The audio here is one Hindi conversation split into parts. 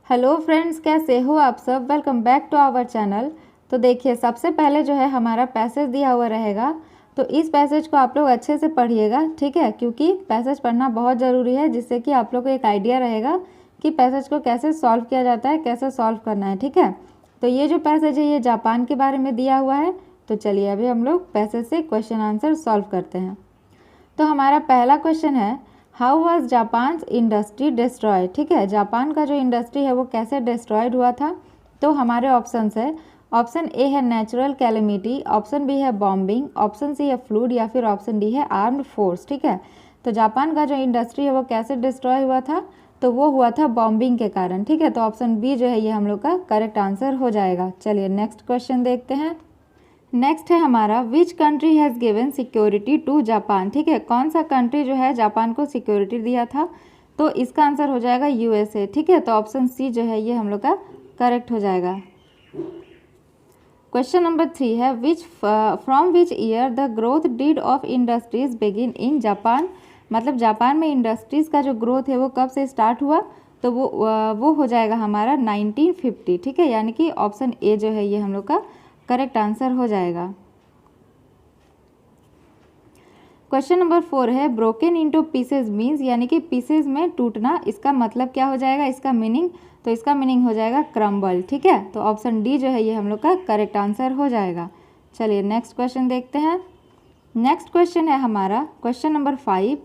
हेलो फ्रेंड्स, कैसे हो आप सब। Welcome back to our channel. तो देखिए, सबसे पहले जो है हमारा पैसेज दिया हुआ रहेगा, तो इस पैसेज को आप लोग अच्छे से पढ़िएगा, ठीक है, क्योंकि पैसेज पढ़ना बहुत ज़रूरी है, जिससे कि आप लोग को एक आइडिया रहेगा कि पैसेज को कैसे सॉल्व किया जाता है, कैसे सॉल्व करना है, ठीक है। तो ये जो पैसेज है ये जापान के बारे में दिया हुआ है। तो चलिए अभी हम लोग पैसेज से क्वेश्चन आंसर सॉल्व करते हैं। तो हमारा पहला क्वेश्चन है, how was Japan industry destroyed. ठीक है, जापान का जो इंडस्ट्री है वो कैसे डिस्ट्रॉयड हुआ था। तो हमारे ऑप्शन है, ऑप्शन ए है नेचुरल कैलेमिटी, ऑप्शन बी है बॉम्बिंग, ऑप्शन सी है फ्लूड या फिर ऑप्शन डी है आर्म्ड फोर्स। ठीक है, तो जापान का जो इंडस्ट्री है वो कैसे डिस्ट्रॉय हुआ था, तो वो हुआ था बॉम्बिंग के कारण। ठीक है, तो ऑप्शन बी जो है ये हम लोग का करेक्ट आंसर हो जाएगा। चलिए नेक्स्ट क्वेश्चन देखते हैं। नेक्स्ट है हमारा, which country has given security to Japan. ठीक है, कौन सा कंट्री जो है जापान को सिक्योरिटी दिया था, तो इसका आंसर हो जाएगा यूएसए। ठीक है, तो ऑप्शन सी जो है ये हम लोग का करेक्ट हो जाएगा। क्वेश्चन नंबर 3 है, which from which year the growth did of industries begin in Japan. मतलब जापान में इंडस्ट्रीज़ का जो ग्रोथ है वो कब से स्टार्ट हुआ, तो वो हो जाएगा हमारा 1950। ठीक है, यानी कि ऑप्शन ए जो है ये हम लोग का करेक्ट आंसर हो जाएगा। क्वेश्चन नंबर 4 है, ब्रोकन इनटू पीसेज मीन्स, यानी कि पीसेज में टूटना, इसका मतलब क्या हो जाएगा, इसका मीनिंग, तो इसका मीनिंग हो जाएगा क्रम्बल। ठीक है, तो ऑप्शन डी जो है ये हम लोग का करेक्ट आंसर हो जाएगा। चलिए नेक्स्ट क्वेश्चन देखते हैं। नेक्स्ट क्वेश्चन है हमारा question number 5,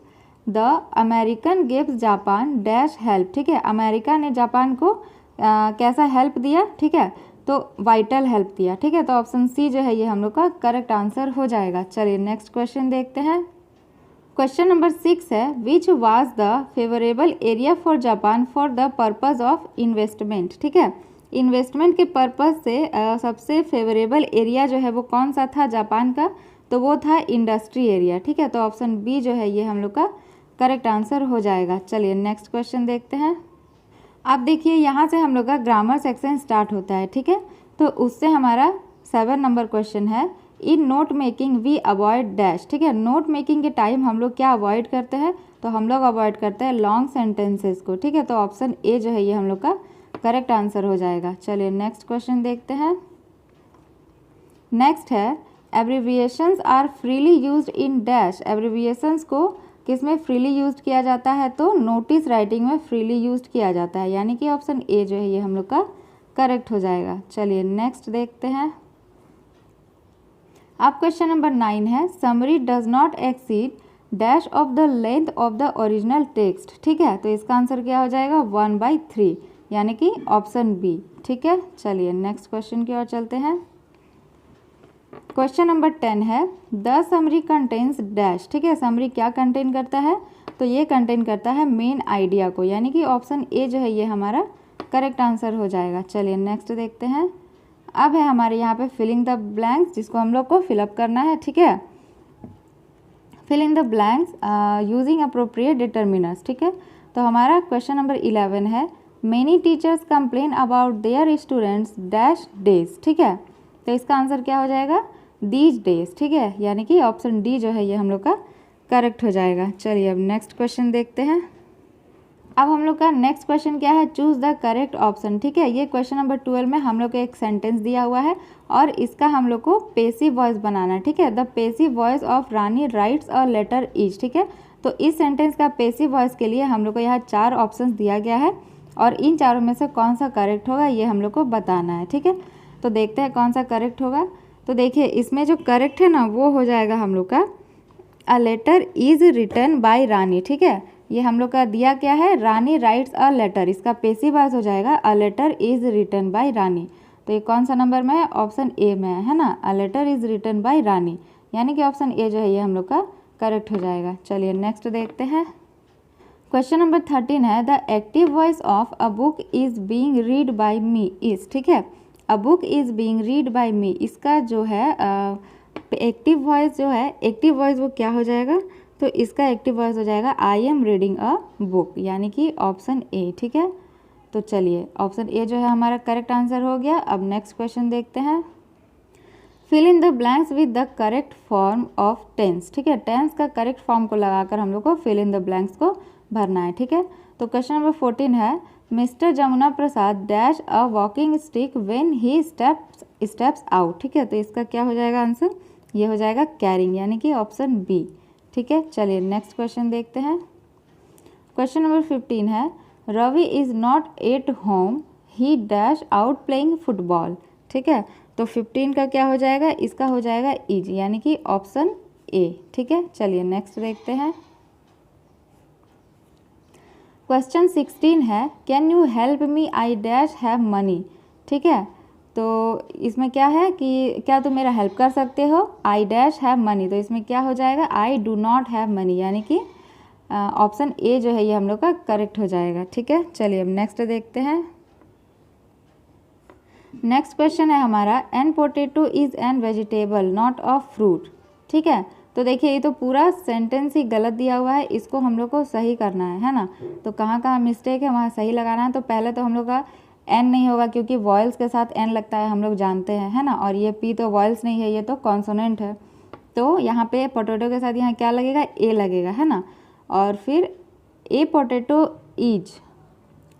the American gives Japan dash help. ठीक है, अमेरिका ने जापान को कैसा हेल्प दिया, ठीक है, तो वाइटल हेल्प दिया। ठीक है, तो ऑप्शन सी जो है ये हम लोग का करेक्ट आंसर हो जाएगा। चलिए नेक्स्ट क्वेश्चन देखते हैं। क्वेश्चन नंबर 6 है, which was the favourable area for Japan for the purpose of investment. ठीक है, इन्वेस्टमेंट के पर्पज से सबसे फेवरेबल एरिया जो है वो कौन सा था जापान का, तो वो था इंडस्ट्री एरिया। ठीक है, तो ऑप्शन बी जो है ये हम लोग का करेक्ट आंसर हो जाएगा। चलिए नेक्स्ट क्वेश्चन देखते हैं। आप देखिए, यहाँ से हम लोग का ग्रामर सेक्शन स्टार्ट होता है। ठीक है, तो उससे हमारा 7 नंबर क्वेश्चन है, in note making we avoid dash. ठीक है, नोट मेकिंग के टाइम हम लोग क्या अवॉइड करते हैं, तो हम लोग अवॉइड करते हैं लॉन्ग सेंटेंसेस को। ठीक है, तो ऑप्शन ए जो है ये हम लोग का करेक्ट आंसर हो जाएगा। चलिए नेक्स्ट क्वेश्चन देखते हैं। नेक्स्ट है, abbreviations are freely used in dash. Abbreviations को किसमें फ्रीली यूज्ड किया जाता है, तो नोटिस राइटिंग में फ्रीली यूज्ड किया जाता है, यानी कि ऑप्शन ए जो है ये हम लोग का करेक्ट हो जाएगा। चलिए नेक्स्ट देखते हैं। अब क्वेश्चन नंबर 9 है, summary does not exceed dash of the length of the original text. ठीक है, तो इसका आंसर क्या हो जाएगा, 1/3, यानी कि ऑप्शन बी। ठीक है, चलिए नेक्स्ट क्वेश्चन की ओर चलते हैं। क्वेश्चन नंबर 10 है, द समरी कंटेन्स डैश। ठीक है, समरी क्या कंटेन करता है, तो ये कंटेन करता है मेन आइडिया को, यानी कि ऑप्शन ए जो है ये हमारा करेक्ट आंसर हो जाएगा। चलिए नेक्स्ट देखते हैं। अब है हमारे यहाँ पे फिलिंग द ब्लैंक्स, जिसको हम लोग को फिलअप करना है। ठीक है, fill in the blanks using appropriate determiners. ठीक है, तो हमारा क्वेश्चन नंबर 11 है, many teachers complain about their students dash days. ठीक है, तो इसका आंसर क्या हो जाएगा, दीज डेज। ठीक है, यानी कि ऑप्शन डी जो है ये हम लोग का करेक्ट हो जाएगा। चलिए अब नेक्स्ट क्वेश्चन देखते हैं। अब हम लोग का नेक्स्ट क्वेश्चन क्या है, चूज द करेक्ट ऑप्शन। ठीक है, ये क्वेश्चन नंबर 12 में हम लोग को एक सेंटेंस दिया हुआ है और इसका हम लोग को पेसिव वॉइस बनाना है। ठीक है, the passive voice of Rani writes a letter each. ठीक है, तो इस सेंटेंस का पेसिव वॉइस के लिए हम लोग को यहाँ 4 ऑप्शन दिया गया है और इन चारों में से कौन सा करेक्ट होगा ये हम लोग को बताना है। ठीक है, तो देखते हैं कौन सा करेक्ट होगा। तो देखिए, इसमें जो करेक्ट है ना वो हो जाएगा हम लोग का, a letter is written by Rani. ठीक है, ये हम लोग का दिया क्या है, रानी राइट्स अ लेटर, इसका पेसिव वॉइस हो जाएगा a letter is written by Rani. तो ये कौन सा नंबर में है, ऑप्शन ए में है ना, a letter is written by Rani, यानी कि ऑप्शन ए जो है ये हम लोग का करेक्ट हो जाएगा। चलिए नेक्स्ट देखते हैं। क्वेश्चन नंबर 13 है, the active voice of a book is being read by me is. ठीक है, a book is being read by me, इसका जो है एक्टिव वॉइस जो है, एक्टिव वॉइस वो क्या हो जाएगा, तो इसका एक्टिव वॉइस हो जाएगा I am reading a book, यानी कि ऑप्शन ए। ठीक है, तो चलिए ऑप्शन ए जो है हमारा करेक्ट आंसर हो गया। अब नेक्स्ट क्वेश्चन देखते हैं। Fill in the blanks with the correct form of tense. ठीक है, टेंस का करेक्ट फॉर्म को लगाकर हम लोग को फिल इन द ब्लैंक्स को भरना है। ठीक है, तो क्वेश्चन नंबर 14 है, mister Jamuna Prasad dash a walking stick when he steps out. ठीक है, तो इसका क्या हो जाएगा आंसर, ये हो जाएगा कैरिंग, यानी कि ऑप्शन बी। ठीक है, चलिए नेक्स्ट क्वेश्चन देखते हैं। क्वेश्चन नंबर 15 है, Ravi is not at home he dash out playing football. ठीक है, तो 15 का क्या हो जाएगा, इसका हो जाएगा इज, यानी कि ऑप्शन ए। ठीक है, चलिए नेक्स्ट देखते हैं। क्वेश्चन 16 है, can you help me I dash have money. ठीक है, तो इसमें क्या है कि क्या तुम मेरा हेल्प कर सकते हो, आई डैश हैव मनी, तो इसमें क्या हो जाएगा, I do not have money, यानी कि ऑप्शन ए जो है ये हम लोग का करेक्ट हो जाएगा। ठीक है, चलिए अब नेक्स्ट देखते हैं। नेक्स्ट क्वेश्चन है हमारा, an potato is an vegetable not a fruit. ठीक है, तो देखिए ये तो पूरा सेंटेंस ही गलत दिया हुआ है, इसको हम लोग को सही करना है ना। तो कहाँ कहाँ मिस्टेक है वहाँ सही लगाना है। तो पहले तो हम लोग का एन नहीं होगा, क्योंकि वॉयल्स के साथ एन लगता है, हम लोग जानते हैं, है ना। और ये पी तो वॉयल्स नहीं है, ये तो कॉन्सोनेंट है। तो यहाँ पे पोटैटो के साथ यहाँ क्या लगेगा, ए लगेगा, है ना। और फिर ए पोटैटो इज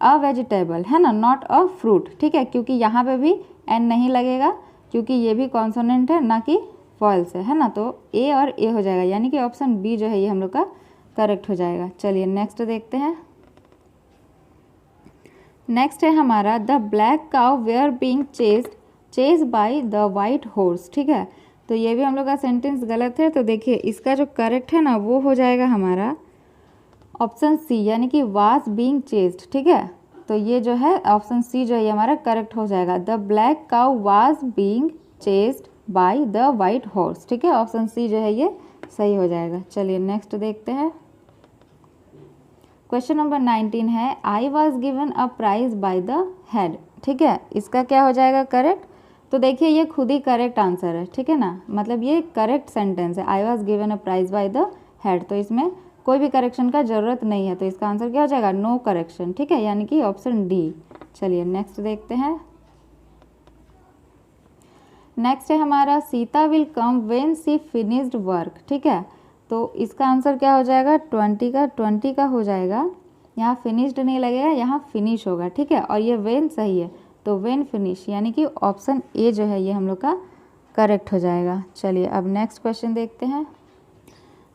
अ वेजिटेबल, है ना, नॉट अ फ्रूट। ठीक है, क्योंकि यहाँ पे भी एन नहीं लगेगा, क्योंकि ये भी कॉन्सोनेंट है, ना कि वॉयल्स है ना। तो ए और ए हो जाएगा, यानी कि ऑप्शन बी जो है ये हम लोग का करेक्ट हो जाएगा। चलिए नेक्स्ट देखते हैं। नेक्स्ट है हमारा, the black cow were being chased by the white horse. ठीक है, तो ये भी हम लोग का सेंटेंस गलत है। तो देखिए इसका जो करेक्ट है ना वो हो जाएगा हमारा ऑप्शन सी, यानी कि वाज बीइंग चेस्ड। ठीक है, तो ये जो है ऑप्शन सी जो है ये हमारा करेक्ट हो जाएगा। The black cow was being chased by the white horse. ठीक है, ऑप्शन सी जो है ये सही हो जाएगा। चलिए नेक्स्ट देखते हैं। क्वेश्चन नंबर 19 है, I was given a prize by the head. ठीक है, इसका क्या हो जाएगा करेक्ट। तो देखिए ये खुद ही करेक्ट आंसर है, ठीक है ना, मतलब ये करेक्ट सेंटेंस है, I was given a prize by the head. तो इसमें कोई भी करेक्शन का ज़रूरत नहीं है, तो इसका आंसर क्या हो जाएगा, नो करेक्शन। ठीक है, यानी कि ऑप्शन डी। चलिए नेक्स्ट देखते हैं। नेक्स्ट है हमारा, Sita will come when she finished work. ठीक है, तो इसका आंसर क्या हो जाएगा, 20 का हो जाएगा। यहाँ फिनिश्ड नहीं लगेगा, यहाँ फिनिश होगा। ठीक है, और ये व्हेन सही है, तो व्हेन फिनिश, यानी कि ऑप्शन ए जो है ये हम लोग का करेक्ट हो जाएगा। चलिए अब नेक्स्ट क्वेश्चन देखते हैं।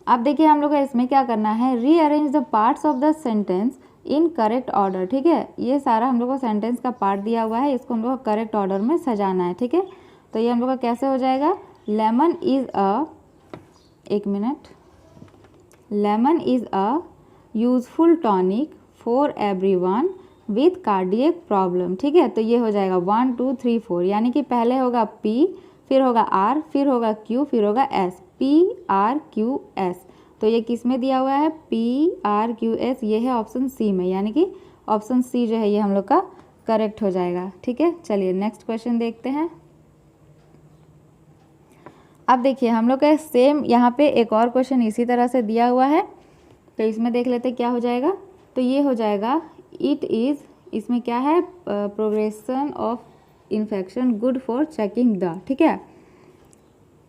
अब देखिए हम लोग का इसमें क्या करना है, rearrange the parts of the sentence in correct order. ठीक है, ये सारा हम लोग को सेंटेंस का पार्ट दिया हुआ है, इसको हम लोग को करेक्ट ऑर्डर में सजाना है। ठीक है, तो ये हम लोग का कैसे हो जाएगा, लेमन इज़ अ, एक minute, lemon is a useful tonic for everyone with cardiac problem. ठीक है, तो ये हो जाएगा 1 2 3 4, यानी कि पहले होगा पी, फिर होगा आर, फिर होगा क्यू, फिर होगा S, P R Q S. तो ये किस में दिया हुआ है, पी आर क्यू एस, ये है ऑप्शन सी में, यानी कि ऑप्शन सी जो है ये हम लोग का करेक्ट हो जाएगा। ठीक है, चलिए नेक्स्ट क्वेश्चन देखते हैं। अब देखिए हम लोग का सेम यहाँ पे एक और क्वेश्चन इसी तरह से दिया हुआ है, तो इसमें देख लेते क्या हो जाएगा। तो ये हो जाएगा इट इज़, इसमें क्या है, progression of infection good for checking the. ठीक है,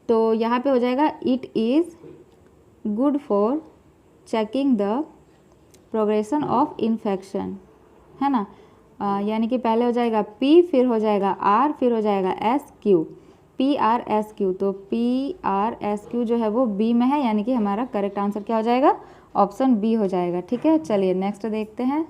तो यहाँ पे हो जाएगा it is good for checking the progression of infection, है ना। यानी कि पहले हो जाएगा पी, फिर हो जाएगा आर, फिर हो जाएगा S Q, P R S Q. तो पी आर एस क्यू जो है वो बी में है, यानी कि हमारा करेक्ट आंसर क्या हो जाएगा, ऑप्शन बी हो जाएगा। ठीक है, चलिए नेक्स्ट देखते हैं।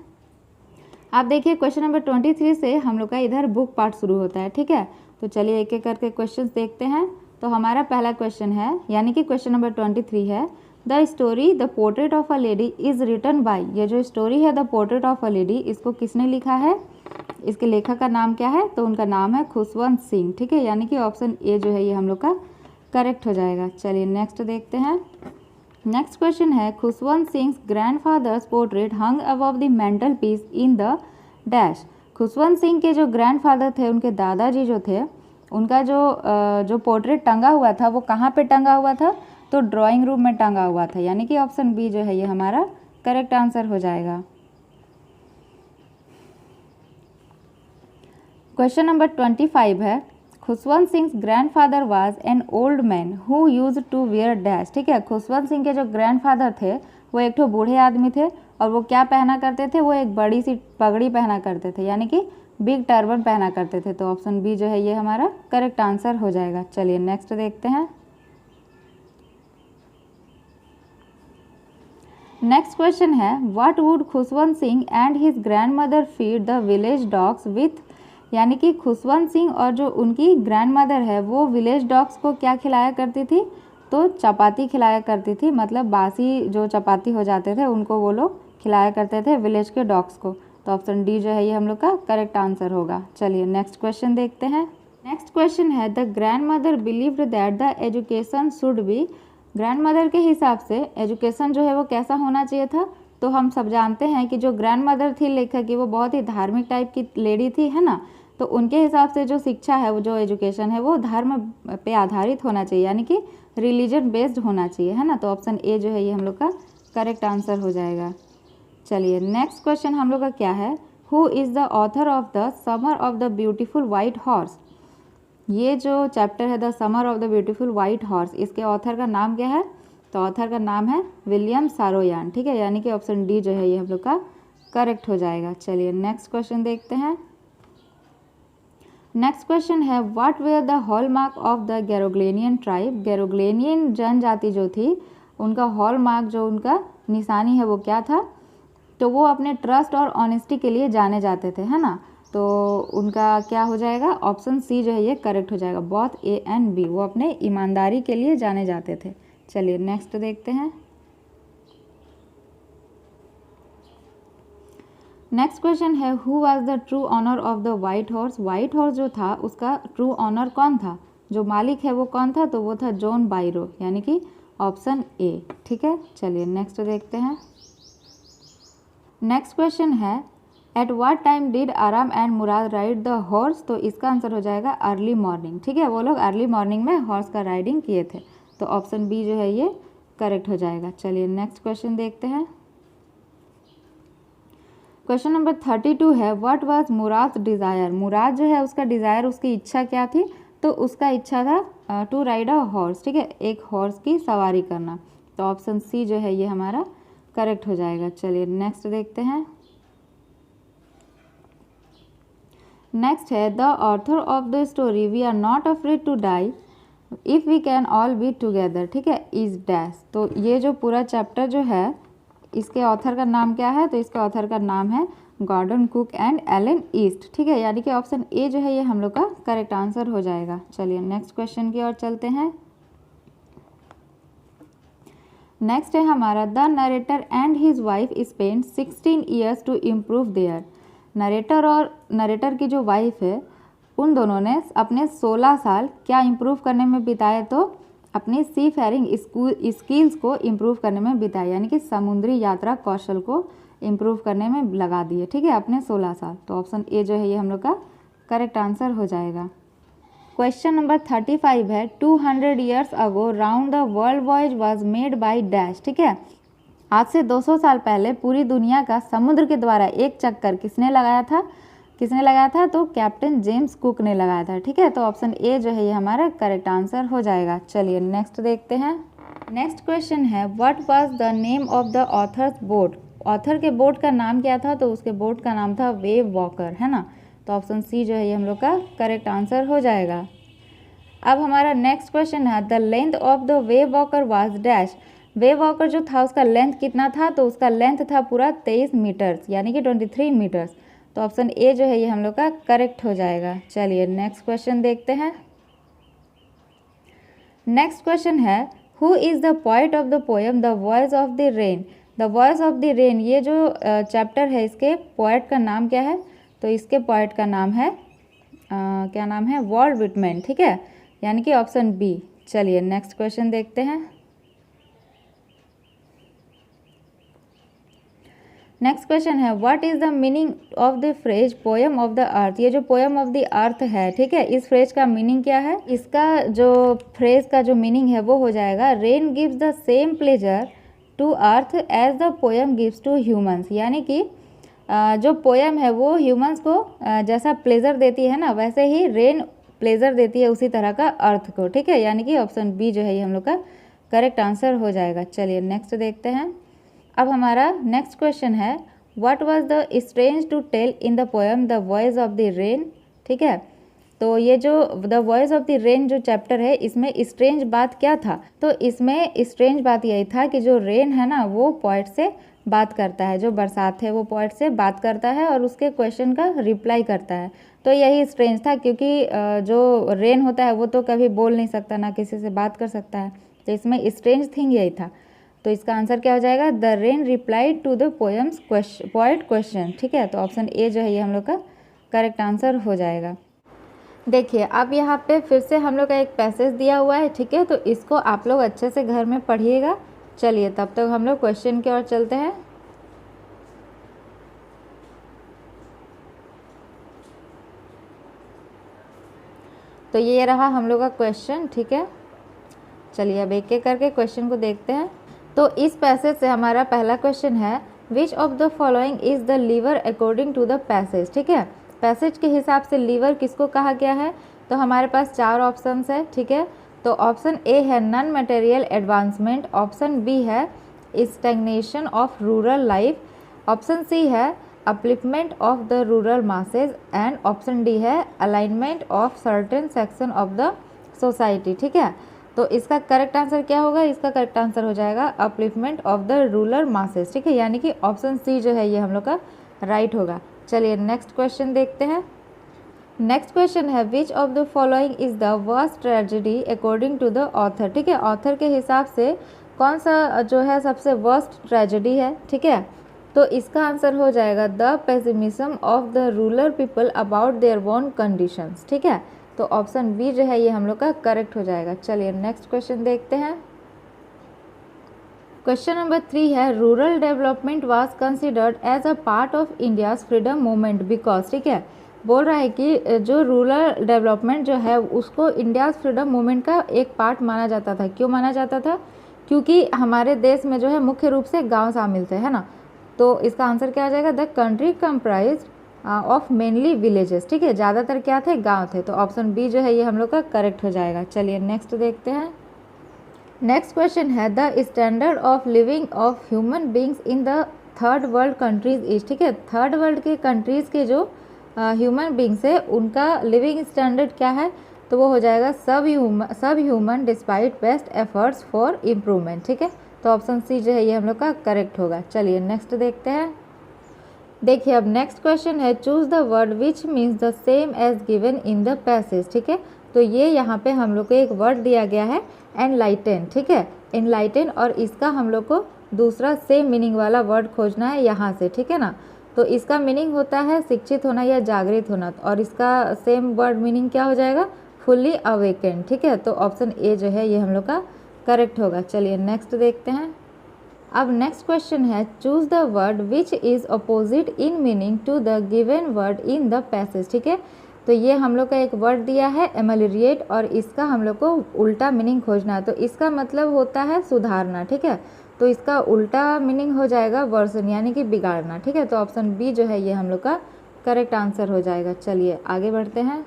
आप देखिए क्वेश्चन नंबर 23 से हम लोग का इधर बुक पार्ट शुरू होता है। ठीक है, तो चलिए एक एक करके क्वेश्चन देखते हैं। तो हमारा पहला क्वेश्चन है, यानी कि क्वेश्चन नंबर 23 है, the story the portrait of a lady is written by. ये जो स्टोरी है the portrait of a lady, इसको किसने लिखा है, इसके लेखक का नाम क्या है, तो उनका नाम है खुशवंत सिंह। ठीक है, यानी कि ऑप्शन ए जो है ये हम लोग का करेक्ट हो जाएगा। चलिए नेक्स्ट देखते हैं। नेक्स्ट क्वेश्चन है, Khushwant Singh grandfathers portrait hung above the mental peace in the dash. Khushwant Singh के जो ग्रैंडफादर थे, उनके दादाजी जो थे, उनका जो पोर्ट्रेट टंगा हुआ था वो कहाँ पे टंगा हुआ था, तो ड्राइंग रूम में टंगा हुआ था, यानी कि ऑप्शन बी जो है ये हमारा करेक्ट आंसर हो जाएगा। क्वेश्चन नंबर 25 है, Khushwant Singh grandfather was an old man who used to wear dash. ठीक है, खुशवंत सिंह के जो ग्रैंडफादर थे वो एक ठो बूढ़े आदमी थे और वो क्या पहना करते थे, वो एक बड़ी सी पगड़ी पहना करते थे, यानी कि बिग टर्बन पहना करते थे। तो ऑप्शन बी जो है ये हमारा करेक्ट आंसर हो जाएगा। चलिए नेक्स्ट देखते हैं। नेक्स्ट क्वेश्चन है what would Khushwant Singh and his grand mother feed the village dogs with, यानी कि खुशवंत सिंह और जो उनकी ग्रैंड मदर है वो विलेज डॉग्स को क्या खिलाया करती थी, तो चपाती खिलाया करती थी, मतलब बासी जो चपाती हो जाते थे उनको वो लोग खिलाया करते थे विलेज के डॉग्स को। तो ऑप्शन डी जो है ये हम लोग का करेक्ट आंसर होगा। चलिए नेक्स्ट क्वेश्चन देखते हैं। नेक्स्ट क्वेश्चन है the grand mother believed that the education should be, grand mother के हिसाब से एजुकेशन जो है वो कैसा होना चाहिए था। तो हम सब जानते हैं कि जो ग्रैंड मदर थी लेखक की वो बहुत ही धार्मिक टाइप की लेडी थी, है ना। तो उनके हिसाब से जो शिक्षा है, वो जो एजुकेशन है वो धर्म पे आधारित होना चाहिए, यानी कि रिलीजन बेस्ड होना चाहिए, है ना। तो ऑप्शन ए जो है ये हम लोग का करेक्ट आंसर हो जाएगा। चलिए नेक्स्ट क्वेश्चन हम लोग का क्या है, who is the author of the summer of the beautiful white horse. ये जो चैप्टर है the summer of the beautiful white horse, इसके ऑथर का नाम क्या है, तो ऑथर का नाम है विलियम सारोयान, ठीक है, यानी कि ऑप्शन डी जो है ये हम लोग का करेक्ट हो जाएगा। चलिए नेक्स्ट क्वेश्चन देखते हैं। नेक्स्ट क्वेश्चन है what were the hallmark of the Garoghlanian tribe, Garoghlanian जनजाति जो थी उनका हॉलमार्क, जो उनका निशानी है वो क्या था, तो वो अपने ट्रस्ट और ऑनेस्टी के लिए जाने जाते थे, है ना। तो उनका क्या हो जाएगा, ऑप्शन सी जो है ये करेक्ट हो जाएगा, बोथ ए एंड बी, वो अपने ईमानदारी के लिए जाने जाते थे। चलिए नेक्स्ट देखते हैं। नेक्स्ट क्वेश्चन है who was the true owner of the white horse, white horse जो था उसका ट्रू ऑनर कौन था, जो मालिक है वो कौन था, तो वो था जॉन बायरो, यानी कि ऑप्शन ए, ठीक है। चलिए नेक्स्ट देखते हैं। नेक्स्ट क्वेश्चन है एट व्हाट टाइम डिड आराम and Murad ride the horse, तो इसका आंसर हो जाएगा अर्ली मॉर्निंग, ठीक है, वो लोग अर्ली मॉर्निंग में हॉर्स का राइडिंग किए थे। तो ऑप्शन बी जो है ये करेक्ट हो जाएगा। चलिए नेक्स्ट क्वेश्चन देखते हैं। क्वेश्चन नंबर 32 है व्हाट वाज मुराद डिज़ायर, मुराद जो है उसका डिज़ायर, उसकी इच्छा क्या थी, तो उसका इच्छा था टू राइड अ हॉर्स, ठीक है, एक हॉर्स की सवारी करना। तो ऑप्शन सी जो है ये हमारा करेक्ट हो जाएगा। चलिए नेक्स्ट देखते हैं। नेक्स्ट है the author of the story we are not afraid to die if we can all be together, ठीक है, इज डैश। तो ये जो पूरा चैप्टर जो है इसके ऑथर का नाम क्या है, तो इसके ऑथर का नाम है Gordon Cook and Alan East, ठीक है, यानी कि ऑप्शन ए जो है ये हम लोग का करेक्ट आंसर हो जाएगा। चलिए नेक्स्ट क्वेश्चन की ओर चलते हैं। नेक्स्ट है हमारा the narrator and his wife spend 16 years to improve their, narrator और नरेटर की जो वाइफ है उन दोनों ने अपने 16 साल क्या इम्प्रूव करने में बिताए, तो अपनी सी फेयरिंग स्किल्स को इम्प्रूव करने में बिताए, यानी कि समुद्री यात्रा कौशल को इम्प्रूव करने में लगा दिए, ठीक है, अपने 16 साल। तो ऑप्शन ए जो है ये हम लोग का करेक्ट आंसर हो जाएगा। क्वेश्चन नंबर 35 है 200 years ago round the world voyage was made by dash, ठीक है, आज से 200 साल पहले पूरी दुनिया का समुद्र के द्वारा एक चक्कर किसने लगाया था, तो कैप्टन जेम्स कुक ने लगाया था, ठीक है। तो ऑप्शन ए जो है ये हमारा करेक्ट आंसर हो जाएगा। चलिए नेक्स्ट देखते हैं। नेक्स्ट क्वेश्चन है what was the name of the author's boat, author के बोट का नाम क्या था, तो उसके बोट का नाम था वेव वॉकर, है ना। तो ऑप्शन सी जो है ये हम लोग का करेक्ट आंसर हो जाएगा। अब हमारा नेक्स्ट क्वेश्चन है the length of the wave walker was dash, wave walker जो था उसका लेंथ कितना था, तो उसका लेंथ था पूरा 23 मीटर्स, यानी कि 23 मीटर्स। तो ऑप्शन ए जो है ये हम लोग का करेक्ट हो जाएगा। चलिए नेक्स्ट क्वेश्चन देखते हैं। नेक्स्ट क्वेश्चन है who is the poet of the poem the voice of the rain, the voice of the rain, ये जो चैप्टर है इसके पोएट का नाम क्या है, तो इसके पोएट का नाम है क्या नाम है, वॉल्ट विटमैन, ठीक है, यानी कि ऑप्शन बी। चलिए नेक्स्ट क्वेश्चन देखते हैं। नेक्स्ट क्वेश्चन है what is the meaning of the phrase poem of the earth, ये जो पोएम ऑफ द अर्थ है, ठीक है, इस फ्रेज का मीनिंग क्या है, इसका जो फ्रेज का जो मीनिंग है वो हो जाएगा rain gives the same pleasure to earth as the poem gives to humans, यानी कि जो पोएम है वो ह्यूमंस को जैसा प्लेजर देती है ना, वैसे ही रेन प्लेजर देती है उसी तरह का अर्थ को, ठीक है, यानी कि ऑप्शन बी जो है ये हम लोग का करेक्ट आंसर हो जाएगा। चलिए नेक्स्ट देखते हैं। अब हमारा नेक्स्ट क्वेश्चन है, what was the strange to tell in the poem the voice of the rain. ठीक है, तो ये जो the voice of the rain जो चैप्टर है, इसमें स्ट्रेंज बात क्या था? तो इसमें स्ट्रेंज बात यही था कि जो रेन है ना, वो पोएट से बात करता है, जो बरसात है वो पोएट से बात करता है और उसके क्वेश्चन का रिप्लाई करता है। तो यही स्ट्रेंज था, क्योंकि जो रेन होता है वो तो कभी बोल नहीं सकता, ना किसी से बात कर सकता है। तो इसमें स्ट्रेंज थिंग यही था। तो इसका आंसर क्या हो जाएगा? The rain replied to the poems poet question. ठीक है, तो ऑप्शन ए जो है ये हम लोग का करेक्ट आंसर हो जाएगा। देखिए, अब यहाँ पे फिर से हम लोग का एक पैसेज दिया हुआ है। ठीक है, तो इसको आप लोग अच्छे से घर में पढ़िएगा। चलिए तब तक हम लोग क्वेश्चन की ओर चलते हैं। तो ये रहा हम लोग का क्वेश्चन। ठीक है, चलिए अब एक एक करके क्वेश्चन को देखते हैं। तो इस पैसेज से हमारा पहला क्वेश्चन है, which of the following is the lever according to the passage. ठीक है, पैसेज के हिसाब से लीवर किसको कहा गया है? तो हमारे पास 4 ऑप्शंस है। ठीक है, तो ऑप्शन ए है non material advancement, option B है stagnation of rural life, option C है upliftment of the rural masses and option D है alignment of certain section of the society. ठीक है, तो इसका करेक्ट आंसर क्या होगा? इसका करेक्ट आंसर हो जाएगा upliftment of the rural masses. ठीक है, यानी कि ऑप्शन सी जो है ये हम लोग का राइट होगा। चलिए नेक्स्ट क्वेश्चन देखते हैं। नेक्स्ट क्वेश्चन है, which of the following is the worst tragedy according to the author. ठीक है, ऑथर के हिसाब से कौन सा जो है सबसे वर्स्ट ट्रेजेडी है? ठीक है, तो इसका आंसर हो जाएगा the pessimism of the rural people about their own conditions. ठीक है, तो ऑप्शन बी जो है ये हम लोग का करेक्ट हो जाएगा। चलिए नेक्स्ट क्वेश्चन देखते हैं। क्वेश्चन नंबर 3 है, rural development was considered as a part of India's freedom movement because. ठीक है, बोल रहा है कि जो रूरल डेवलपमेंट जो है उसको इंडियाज फ्रीडम मूवमेंट का एक पार्ट माना जाता था। क्यों माना जाता था? क्योंकि हमारे देश में जो है मुख्य रूप से गांव शामिल थे, है ना। तो इसका आंसर क्या आ जाएगा? The country comprise of mainly villages. ठीक है, ज़्यादातर क्या थे? गांव थे। तो ऑप्शन बी जो है ये हम लोग का करेक्ट हो जाएगा। चलिए नेक्स्ट देखते हैं। नेक्स्ट क्वेश्चन है, the standard of living of human beings in the third world countries is. ठीक है, थर्ड वर्ल्ड के कंट्रीज़ के जो ह्यूमन बींग्स है उनका लिविंग स्टैंडर्ड क्या है? तो वो हो जाएगा सब human despite best efforts for improvement. ठीक है, तो ऑप्शन सी जो है ये हम लोग का करेक्ट होगा। चलिए नेक्स्ट देखते हैं। देखिए अब नेक्स्ट क्वेश्चन है, choose the word which means the same as given in the passage. ठीक है, तो ये यहाँ पे हम लोग को एक वर्ड दिया गया है एनलाइटन। ठीक है, एनलाइटन, और इसका हम लोग को दूसरा सेम मीनिंग वाला वर्ड खोजना है यहाँ से। ठीक है ना, तो इसका मीनिंग होता है शिक्षित होना या जागृत होना, और इसका सेम वर्ड मीनिंग क्या हो जाएगा? Fully awakened. ठीक है, तो ऑप्शन ए जो है ये हम लोग का करेक्ट होगा। चलिए नेक्स्ट देखते हैं। अब नेक्स्ट क्वेश्चन है, choose the word which is opposite in meaning to the given word in the passage. ठीक है, तो ये हम लोग का एक वर्ड दिया है एमेलिरिएट, और इसका हम लोग को उल्टा मीनिंग खोजना है। तो इसका मतलब होता है सुधारना। ठीक है, तो इसका उल्टा मीनिंग हो जाएगा वर्सन, यानी कि बिगाड़ना। ठीक है, तो ऑप्शन बी जो है ये हम लोग का करेक्ट आंसर हो जाएगा। चलिए आगे बढ़ते हैं।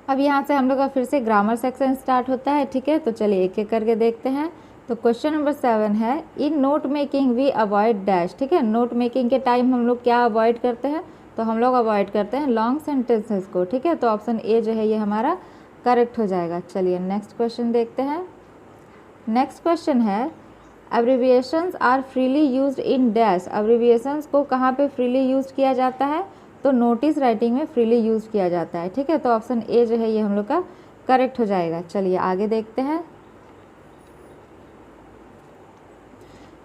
अब यहाँ से हम लोग का फिर से ग्रामर सेक्शन स्टार्ट होता है। ठीक है, तो चलिए एक एक करके देखते हैं। तो क्वेश्चन नंबर 7 है, in note making we avoid dash. ठीक है, नोट मेकिंग के टाइम हम लोग क्या अवॉइड करते हैं? तो हम लोग अवॉइड करते हैं लॉन्ग सेंटेंसेस को। ठीक है, तो ऑप्शन ए जो है ये हमारा करेक्ट हो जाएगा। चलिए नेक्स्ट क्वेश्चन देखते हैं। नेक्स्ट क्वेश्चन है, abbreviations are freely used in dash. Abbreviations को कहाँ पे फ्रीली यूज किया जाता है? तो नोटिस राइटिंग में फ्रीली यूज किया जाता है। ठीक है, तो ऑप्शन ए जो है ये हम लोग का करेक्ट हो जाएगा। चलिए आगे देखते हैं।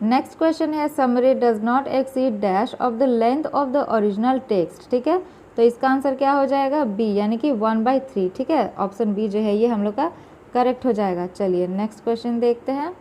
नेक्स्ट क्वेश्चन है, summary does not exceed dash of the length of the original text. ठीक है, तो इसका आंसर क्या हो जाएगा? बी, यानी कि 1/3। ठीक है, ऑप्शन बी जो है ये हम लोग का करेक्ट हो जाएगा। चलिए नेक्स्ट क्वेश्चन देखते हैं।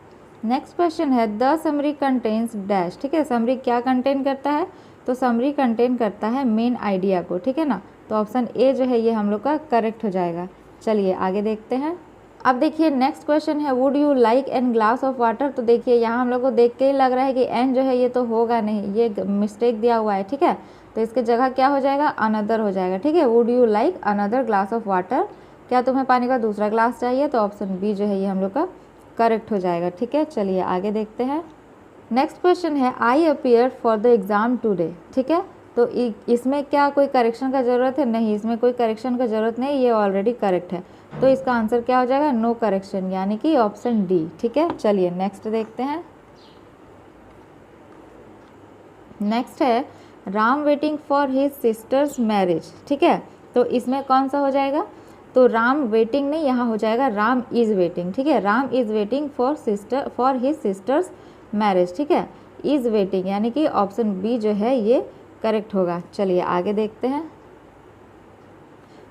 नेक्स्ट क्वेश्चन है, द समरी कंटेन्स डैश। ठीक है, समरी क्या कंटेन करता है? तो समरी कंटेन करता है मेन आइडिया को। ठीक है ना, तो ऑप्शन ए जो है ये हम लोग का करेक्ट हो जाएगा। चलिए आगे देखते हैं। अब देखिए नेक्स्ट क्वेश्चन है, would you like an glass of water. तो देखिए यहाँ हम लोग को देख के ही लग रहा है कि एन जो है ये तो होगा नहीं, ये मिस्टेक दिया हुआ है। ठीक है, तो इसके जगह क्या हो जाएगा? अनदर हो जाएगा। ठीक है, would you like another glass of water, क्या तुम्हें पानी का दूसरा ग्लास चाहिए? तो ऑप्शन बी जो है ये हम लोग का करेक्ट हो जाएगा। ठीक है, चलिए आगे देखते हैं। नेक्स्ट क्वेश्चन है आई appear for the exam today, ठीक है। तो इसमें क्या कोई करेक्शन का ज़रूरत है? नहीं, इसमें कोई करेक्शन का ज़रूरत नहीं, ये ऑलरेडी करेक्ट है। तो इसका आंसर क्या हो जाएगा? नो करेक्शन, यानी कि ऑप्शन डी, ठीक है। चलिए नेक्स्ट देखते हैं। नेक्स्ट है Ram waiting for his sisters marriage, ठीक है। तो इसमें कौन सा हो जाएगा? तो राम वेटिंग नहीं, यहाँ हो जाएगा राम इज़ वेटिंग, ठीक है। Ram is waiting for his sisters marriage, ठीक है। इज़ वेटिंग यानी कि ऑप्शन बी जो है ये करेक्ट होगा। चलिए आगे देखते हैं।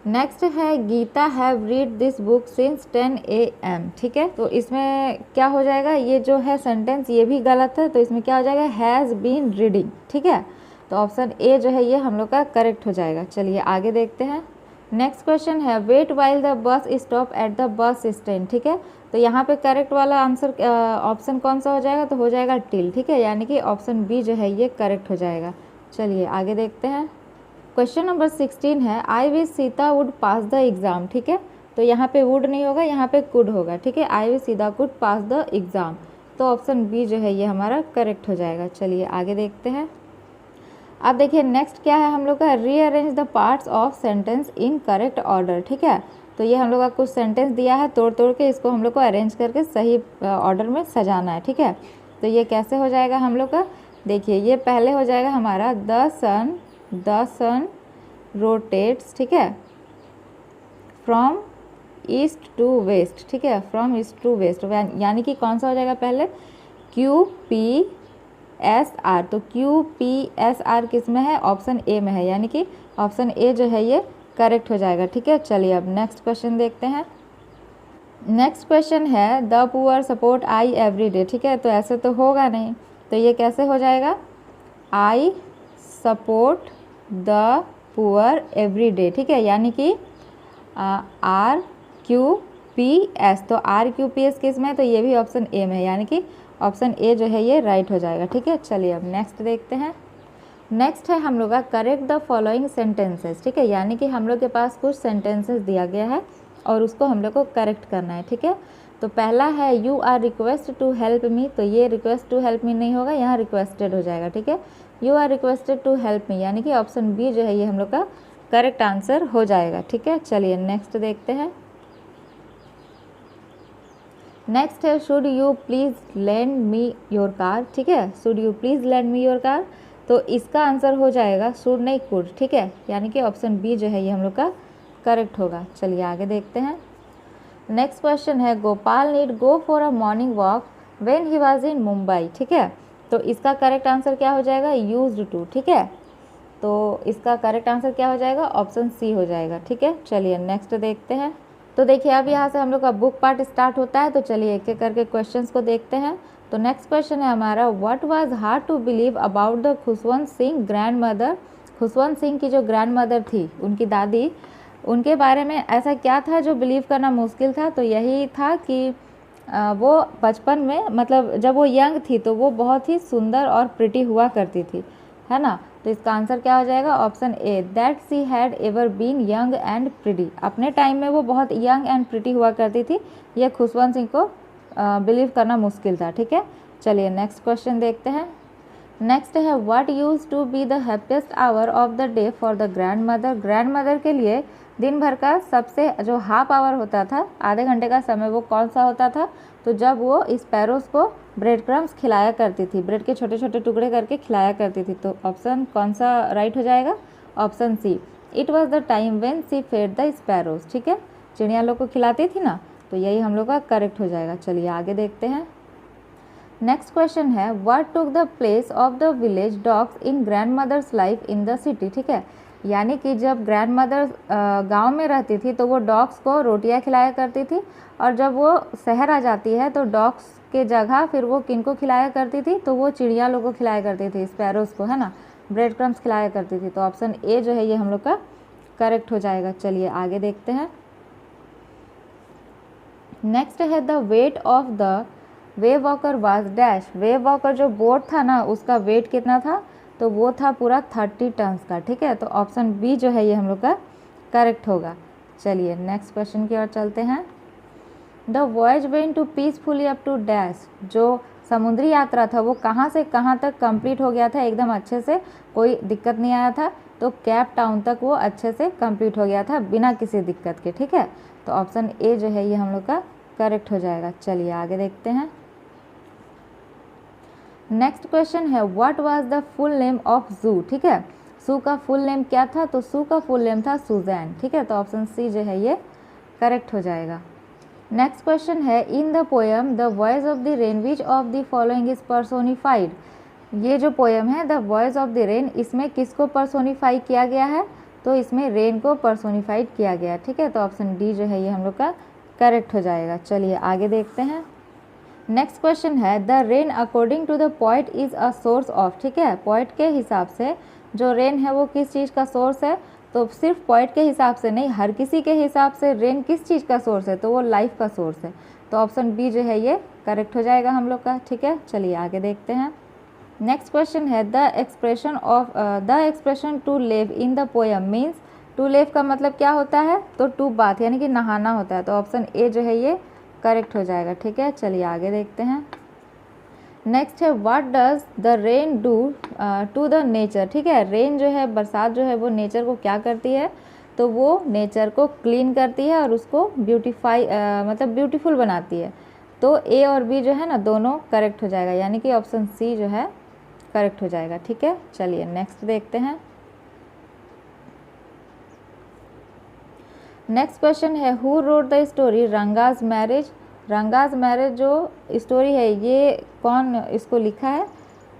नेक्स्ट है Geeta have read this book since 10 AM, ठीक है। तो इसमें क्या हो जाएगा? ये जो है सेंटेंस ये भी गलत है, तो इसमें क्या हो जाएगा? हैज़ बीन रीडिंग, ठीक है। तो ऑप्शन ए जो है ये हम लोग का करेक्ट हो जाएगा। चलिए आगे देखते हैं। नेक्स्ट क्वेश्चन है wait while the bus stop at the bus stand, ठीक है। तो यहाँ पे करेक्ट वाला आंसर ऑप्शन कौन सा हो जाएगा? तो हो जाएगा टिल, ठीक है, यानी कि ऑप्शन बी जो है ये करेक्ट हो जाएगा। चलिए आगे देखते हैं। क्वेश्चन नंबर 16 है I wish Sita would pass the exam, ठीक है। तो यहाँ पे वुड नहीं होगा, यहाँ पे कुड होगा, ठीक है। I wish Sita could pass the exam, तो ऑप्शन बी जो है ये हमारा करेक्ट हो जाएगा। चलिए आगे देखते हैं। अब देखिए नेक्स्ट क्या है हम लोग का? Rearrange the parts of sentence in correct order, ठीक है। तो ये हम लोग का कुछ सेंटेंस दिया है, तोड़ तोड़ के इसको हम लोग को अरेंज करके सही ऑर्डर में सजाना है, ठीक है। तो ये कैसे हो जाएगा हम लोग का? देखिए ये पहले हो जाएगा हमारा द सन रोटेट्स, ठीक है, फ्रॉम ईस्ट टू वेस्ट, ठीक है, फ्रॉम ईस्ट टू वेस्ट, यानी कि कौन सा हो जाएगा पहले? QPSR। तो QPSR किस में है? ऑप्शन ए में है, यानी कि ऑप्शन ए जो है ये करेक्ट हो जाएगा, ठीक है। चलिए अब नेक्स्ट क्वेश्चन देखते हैं। नेक्स्ट क्वेश्चन है the poor support I every day, ठीक है। तो ऐसे तो होगा नहीं, तो ये कैसे हो जाएगा? I support the poor every day, ठीक है, यानी कि RQPS। तो RQPS किस में है? तो ये भी ऑप्शन ए में है, यानी कि ऑप्शन ए जो है ये राइट हो जाएगा, ठीक है। चलिए अब नेक्स्ट देखते हैं। नेक्स्ट है हम लोग का करेक्ट द फॉलोइंग सेंटेंसेस, ठीक है, यानी कि हम लोग के पास कुछ सेंटेंसेस दिया गया है और उसको हम लोग को करेक्ट करना है, ठीक है। तो पहला है you are request to help me, तो ये रिक्वेस्ट टू हेल्प मी नहीं होगा, यहाँ रिक्वेस्टेड हो जाएगा, ठीक है। You are requested to help me, यानी कि ऑप्शन बी जो है ये हम लोग का करेक्ट आंसर हो जाएगा, ठीक है। चलिए नेक्स्ट देखते हैं। नेक्स्ट है should you please lend me your car, ठीक है। Should you please lend me your car, तो इसका आंसर हो जाएगा शुड नहीं कुड, ठीक है, यानी कि ऑप्शन बी जो है ये हम लोग का करेक्ट होगा। चलिए आगे देखते हैं। नेक्स्ट क्वेश्चन है Gopal need go for a morning walk when he was in Mumbai, ठीक है। तो इसका करेक्ट आंसर क्या हो जाएगा? यूज्ड टू, ठीक है। तो इसका करेक्ट आंसर क्या हो जाएगा? ऑप्शन सी हो जाएगा, ठीक है। चलिए नेक्स्ट देखते हैं। तो देखिए अब यहाँ से हम लोग का बुक पार्ट स्टार्ट होता है, तो चलिए एक एक करके क्वेश्चंस को देखते हैं। तो नेक्स्ट क्वेश्चन है हमारा what was hard to believe about the Khushwant Singh grandmother. Khushwant Singh की जो ग्रैंड मदर थी, उनकी दादी, उनके बारे में ऐसा क्या था जो बिलीव करना मुश्किल था? तो यही था कि वो बचपन में, मतलब जब वो यंग थी तो वो बहुत ही सुंदर और प्रिटी हुआ करती थी, है ना। तो इसका आंसर क्या हो जाएगा? Option A that she had ever been young and pretty. अपने टाइम में वो बहुत यंग एंड प्रिटी हुआ करती थी, ये खुशवंत सिंह को बिलीव करना मुश्किल था, ठीक है। चलिए नेक्स्ट क्वेश्चन देखते हैं। नेक्स्ट है what use to be the happiest hour of the day for the grandmother. Grandmother के लिए दिन भर का सबसे जो हाफ आवर होता था, आधे घंटे का समय, वो कौन सा होता था? तो जब वो स्पैरोज को ब्रेड क्रम्स खिलाया करती थी, ब्रेड के छोटे छोटे टुकड़े करके खिलाया करती थी। तो ऑप्शन कौन सा राइट हो जाएगा? Option see it was the time when she fed the sparrows, ठीक है, चिड़िया लोग को खिलाती थी ना, तो यही हम लोग का करेक्ट हो जाएगा। चलिए आगे देखते हैं। नेक्स्ट क्वेश्चन है what took the place of the village dogs in grandmother's life in the city, ठीक है, यानी कि जब ग्रैंड मदर गाँव में रहती थी तो वो डॉग्स को रोटियां खिलाया करती थी, और जब वो शहर आ जाती है तो डॉग्स के जगह फिर वो किनको खिलाया करती थी? तो वो चिड़िया लोगों को खिलाया करती थी, स्पैरोज को, है ना, ब्रेड क्रम्स खिलाया करती थी। तो ऑप्शन ए जो है ये हम लोग का करेक्ट हो जाएगा। चलिए आगे देखते हैं। नेक्स्ट है the weight of the wave walker was dash. Wave walker जो बोट था ना, उसका वेट कितना था? तो वो था पूरा 30 टन्स का, ठीक है। तो ऑप्शन बी जो है ये हम लोग का करेक्ट होगा। चलिए नेक्स्ट क्वेश्चन की ओर चलते हैं। The voyage went to peacefully up to dash. जो समुद्री यात्रा था वो कहाँ से कहाँ तक कंप्लीट हो गया था एकदम अच्छे से, कोई दिक्कत नहीं आया था। तो केप टाउन तक वो अच्छे से कंप्लीट हो गया था बिना किसी दिक्कत के, ठीक है। तो ऑप्शन ए जो है ये हम लोग का करेक्ट हो जाएगा। चलिए आगे देखते हैं। नेक्स्ट क्वेश्चन है what was the full name of जू, ठीक है। सू का फुल नेम क्या था, तो सू का फुल नेम था सुजैन, ठीक है। तो ऑप्शन सी जो है ये करेक्ट हो जाएगा। नेक्स्ट क्वेश्चन है इन the poem the voice of the rain which of the following is personified. ये जो पोएम है the voice of the rain, इसमें किसको पर्सोनिफाई किया गया है, तो इसमें रेन को पर्सोनिफाइड किया गया, ठीक है। तो ऑप्शन डी जो है ये हम लोग का करेक्ट हो जाएगा। चलिए आगे देखते हैं। नेक्स्ट क्वेश्चन है the rain according to the poet is a source of, ठीक है। पोइट के हिसाब से जो रेन है वो किस चीज़ का सोर्स है, तो सिर्फ पोइट के हिसाब से नहीं, हर किसी के हिसाब से रेन किस चीज़ का सोर्स है, तो वो लाइफ का सोर्स है। तो ऑप्शन बी जो है ये करेक्ट हो जाएगा हम लोग का, ठीक है। चलिए आगे देखते हैं। नेक्स्ट क्वेश्चन है the expression to leave in the poem means, to leave का मतलब क्या होता है, तो टू बाथ यानी कि नहाना होता है। तो ऑप्शन ए जो है ये करेक्ट हो जाएगा, ठीक है। चलिए आगे देखते हैं। नेक्स्ट है what does the rain do to the nature, ठीक है। रेन जो है, बरसात जो है वो नेचर को क्या करती है, तो वो नेचर को क्लीन करती है और उसको मतलब ब्यूटीफुल बनाती है। तो ए और बी जो है ना दोनों करेक्ट हो जाएगा, यानी कि ऑप्शन सी जो है करेक्ट हो जाएगा, ठीक है। चलिए नेक्स्ट देखते हैं। नेक्स्ट क्वेश्चन है who wrote the story Ranga's marriage. Ranga's marriage जो स्टोरी है ये कौन इसको लिखा है,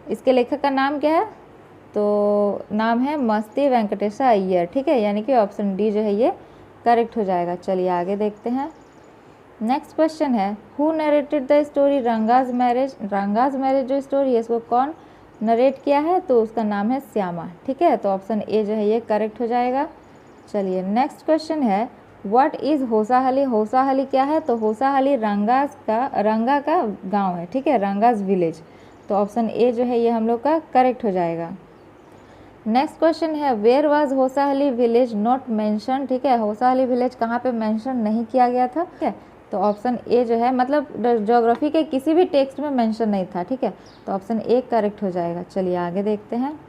इसके लेखक का नाम क्या है, तो नाम है मस्ती वेंकटेशा अय्यर, ठीक है। यानी कि ऑप्शन डी जो है ये करेक्ट हो जाएगा। चलिए आगे देखते हैं। नेक्स्ट क्वेश्चन है who narrated the story Ranga's marriage. Ranga's marriage जो स्टोरी है इसको कौन नरेट किया है, तो उसका नाम है श्यामा, ठीक है। तो ऑप्शन ए जो है ये करेक्ट हो जाएगा। चलिए नेक्स्ट क्वेश्चन है व्हाट इज़ होसाहली। होसाहली क्या है, तो होसाहली रंगा का गांव है, ठीक है, रंगाज विलेज। तो ऑप्शन ए जो है ये हम लोग का करेक्ट हो जाएगा। नेक्स्ट क्वेश्चन है where was Hosahalli village not mention, ठीक है। होसाहली विलेज कहाँ पे मेंशन नहीं किया गया था, ठीक है। तो ऑप्शन ए जो है मतलब ज्योग्राफी के किसी भी टेक्स्ट में मेंशन नहीं था, ठीक है। तो ऑप्शन ए करेक्ट हो जाएगा। चलिए आगे देखते हैं।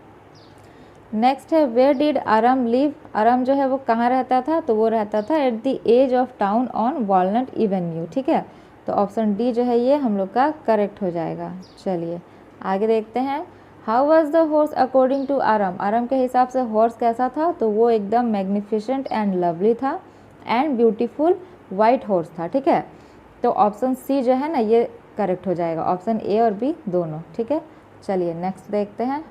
नेक्स्ट है वेयर डिड आरम लिव। आरम जो है वो कहाँ रहता था, तो वो रहता था at the edge of town on Walnut Avenue, ठीक है। तो ऑप्शन डी जो है ये हम लोग का करेक्ट हो जाएगा। चलिए आगे देखते हैं। How was the horse according to Aram. Aram के हिसाब से हॉर्स कैसा था, तो वो एकदम मैग्निफिसेंट एंड लवली था एंड ब्यूटीफुल वाइट हॉर्स था, ठीक है। तो ऑप्शन सी जो है ना ये करेक्ट हो जाएगा, ऑप्शन ए और बी दोनों, ठीक है। चलिए नेक्स्ट देखते हैं।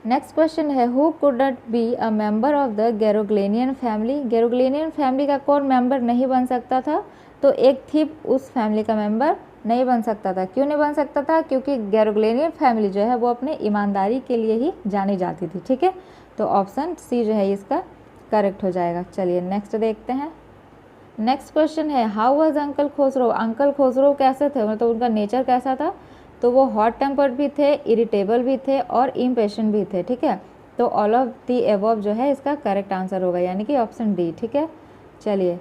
नेक्स्ट क्वेश्चन है who couldn't be a member of the Garoghlanian family. Garoghlanian family का कौन मेंबर नहीं बन सकता था, तो एक थिप उस फैमिली का मेंबर नहीं बन सकता था। क्यों नहीं बन सकता था, क्योंकि गैरोग्लेनियन फैमिली जो है वो अपने ईमानदारी के लिए ही जानी जाती थी, ठीक है। तो ऑप्शन सी जो है इसका करेक्ट हो जाएगा। चलिए नेक्स्ट देखते हैं। नेक्स्ट क्वेश्चन है how was uncle Khusro. Uncle Khusro कैसे थे, मतलब उनका नेचर कैसा था, तो वो हॉट टेम्पर्ड भी थे, इरिटेबल भी थे और इम्पेशेंट भी थे, ठीक है। तो ऑल ऑफ दी एबव जो है इसका करेक्ट आंसर होगा, यानी कि ऑप्शन डी, ठीक है। चलिए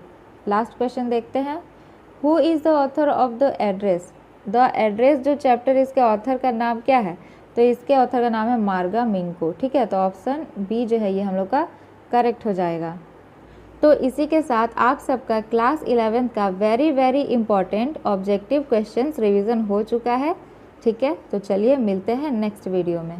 लास्ट क्वेश्चन देखते हैं। Who is the author of the address. The address जो चैप्टर इसके ऑथर का नाम क्या है, तो इसके ऑथर का नाम है मार्गा मिंको, ठीक है। तो ऑप्शन बी जो है ये हम लोग का करेक्ट हो जाएगा। तो इसी के साथ आप सबका क्लास 11 का very important objective questions revision हो चुका है, ठीक है। तो चलिए मिलते हैं नेक्स्ट वीडियो में।